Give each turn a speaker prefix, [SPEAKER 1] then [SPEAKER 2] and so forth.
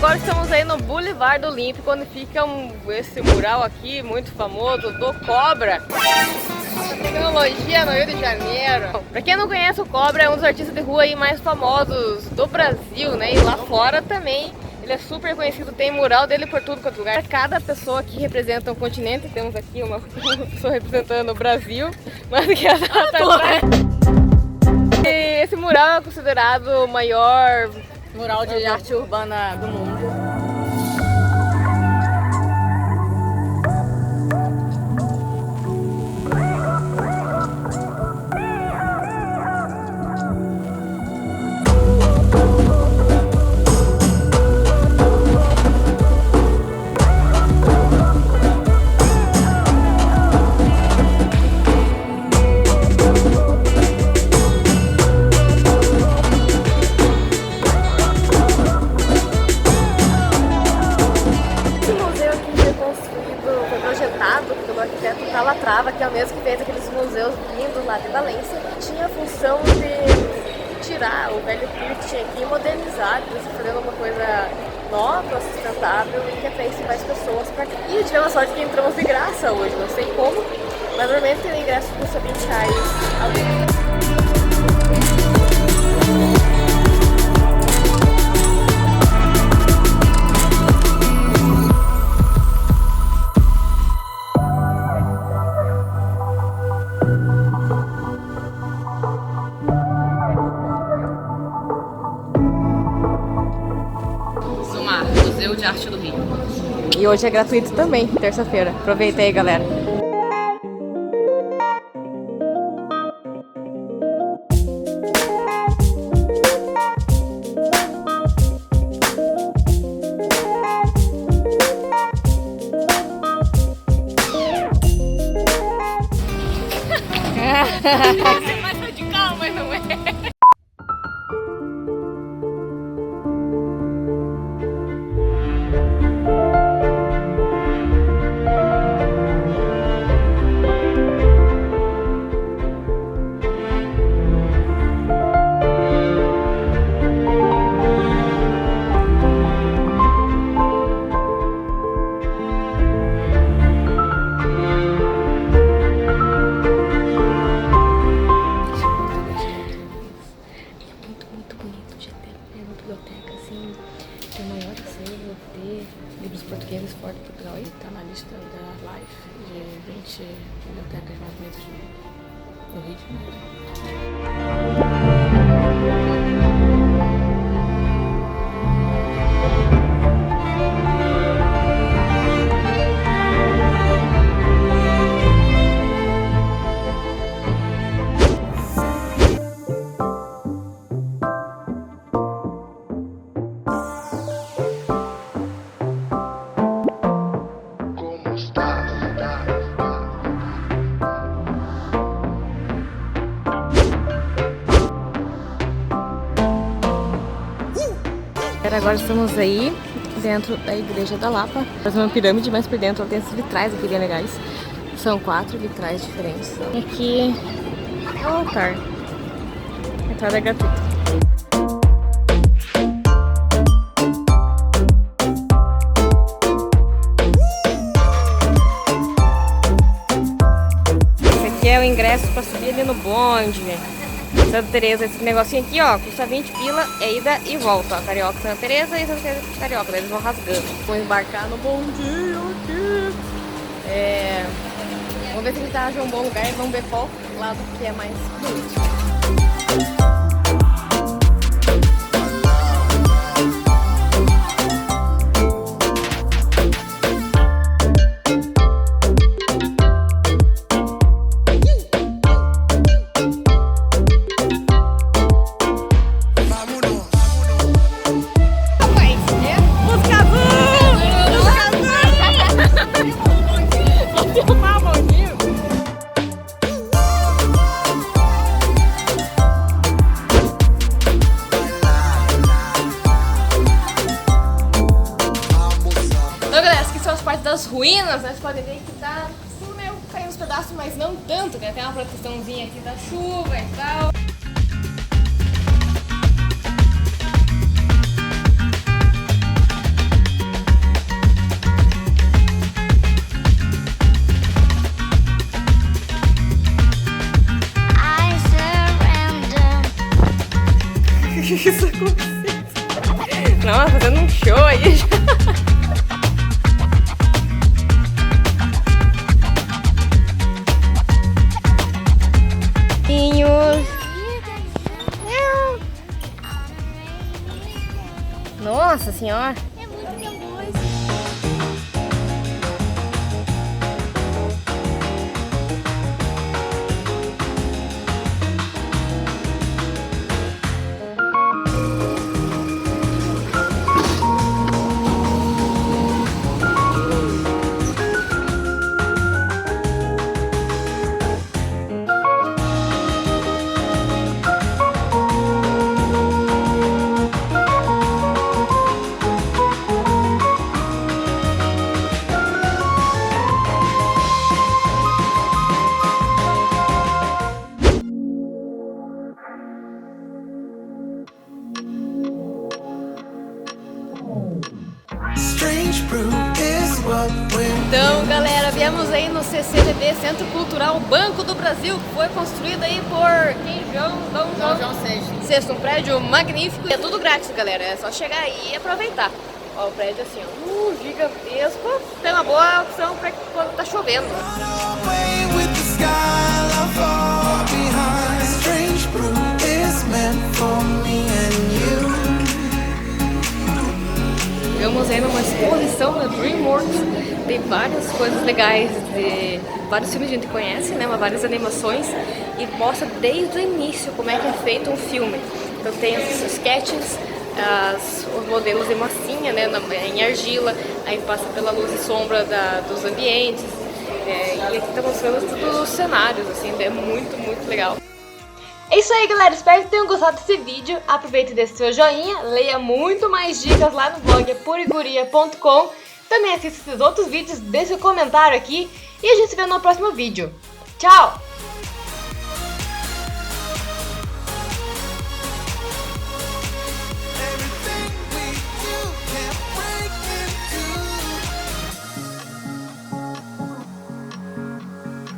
[SPEAKER 1] agora estamos aí no Boulevard do Olímpico, onde fica esse mural aqui, muito famoso, do Cobra. Tecnologia no Rio de Janeiro. Pra quem não conhece, o Cobra é um dos artistas de rua aí mais famosos do Brasil, né? E lá fora também. Ele é super conhecido, tem mural dele por tudo quanto lugar. Cada pessoa aqui representa um continente. Temos aqui uma pessoa representando o Brasil, mas que ela tá atrás. E esse mural é considerado o maior mural de arte urbana do mundo. Pelo arquiteto Calatrava, que é o mesmo que fez aqueles museus lindos lá de Valência. Tinha a função de tirar o velho pier que tinha aqui e modernizar, fazendo uma coisa nova, sustentável e que atraísse mais pessoas para cá. E tivemos a sorte que entramos de graça hoje, não sei como, mas normalmente o ingresso custa R$20 a vez.
[SPEAKER 2] Museu de Arte do Rio.
[SPEAKER 1] E hoje é gratuito também, terça-feira. Aproveita aí, galera. Você é mais radical, mas não é. Tem o maior acervo de livros portugueses fora de Portugal e está na lista da Life de 20 bibliotecas mais bonitas do Rio de Janeiro. Agora estamos aí dentro da Igreja da Lapa. Faz uma pirâmide, mas por dentro ela tem esses vitrais aqui bem legais. São 4 vitrais diferentes. E aqui é o altar. A entrada é gratuita. Esse aqui é o ingresso para subir ali no bonde. Santa Teresa, esse negocinho aqui, ó, custa 20 pila, é ida e volta, ó, Carioca, Santa Teresa e Santa Teresa Carioca, daí eles vão rasgando. Vou embarcar no bondinho aqui. Vamos ver se eles acham um bom lugar e vamos ver qual lado que é mais bonito. Das ruínas, né? Vocês podem ver que tá tudo meio caindo uns pedaços, mas não tanto, né? Tem uma proteçãozinha aqui da chuva e tal. Nossa, fazendo um show aí. Nossa senhora.
[SPEAKER 3] É muito nervoso.
[SPEAKER 1] Então, galera, viemos aí no CCBB, Centro Cultural Banco do Brasil, que foi construído aí por Dom João VI. Um prédio magnífico e é tudo grátis, galera. É só chegar aí e aproveitar. Ó, o prédio assim, ó, gigantesco. Tem uma boa opção pra quando tá chovendo. Chegamos aí numa exposição da DreamWorks, tem várias coisas legais, de vários filmes que a gente conhece, né, várias animações, e mostra desde o início como é que é feito um filme. Então tem os sketches, os modelos de massinha, né, em argila, aí passa pela luz e sombra dos ambientes, e aqui tá mostrando todos os cenários, assim, é muito legal. É isso aí, galera, espero que tenham gostado desse vídeo. Aproveite e dê seu joinha, leia muito mais dicas lá no blog puriguria.com. Também assista esses outros vídeos, deixe seu comentário aqui e a gente se vê no próximo vídeo. Tchau!